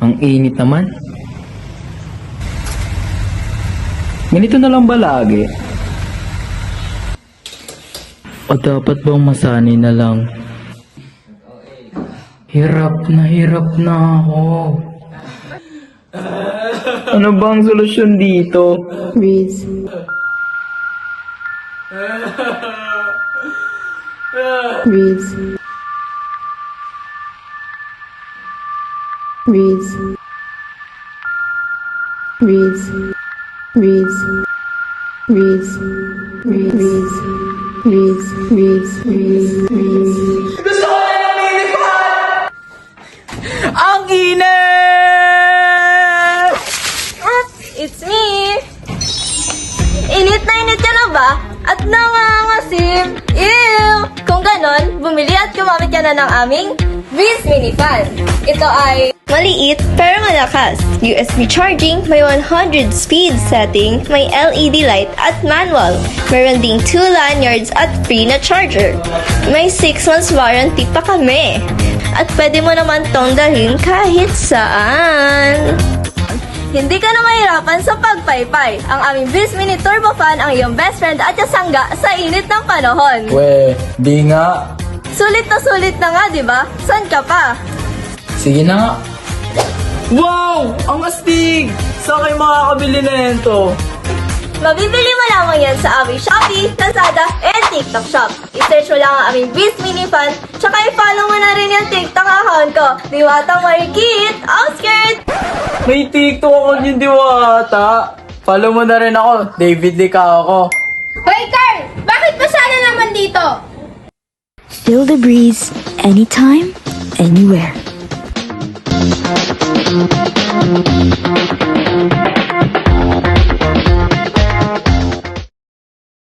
Ang init naman. Ganito na lang ba lagi? O dapat bang masanay na lang? Hirap na ako. Ano bang solusyon dito? Breathe. Breathe. Breathe. Breathe. Breathe. Breathe. Breathe. Breathe. Breathe. Breathe. Gusto ko na lumilipad! Ang init! It's me! Init ka na ba? At nangangasim! Ew! Kung ganon, bumili at gumamit ka na ng aming Breeze Mini Fan. Ito ay maliit pero malakas. USB charging, may 100 speed setting, may LED light at manual. Meron ding 2 lanyards at free na charger. May 6 months warranty pa kami. At pwede mo naman tong dalhin kahit saan. Hindi ka na mahirapan sa pagpaypay. Ang aming Breeze Mini Turbo Fan ang iyong best friend at kasangga sa init ng panahon. We, di nga. Sulit na nga, di ba? San ka pa? Sige na nga. Wow! Ang astig! Saan kayo makakabili na yan to? Mabibili mo lamang yan sa aming Shopee, Lazada, and TikTok shop. I-search mo lang ang aming Breeze Mini Fan, tsaka i-follow mo na rin yung TikTok account ko, Diwatang Marikit, Outskirt! May TikTok ako yung Diwata. Follow mo na rin ako, David Licao ako. Hoy, Carl! Bakit pa sana naman dito? Feel the breeze anytime, anywhere.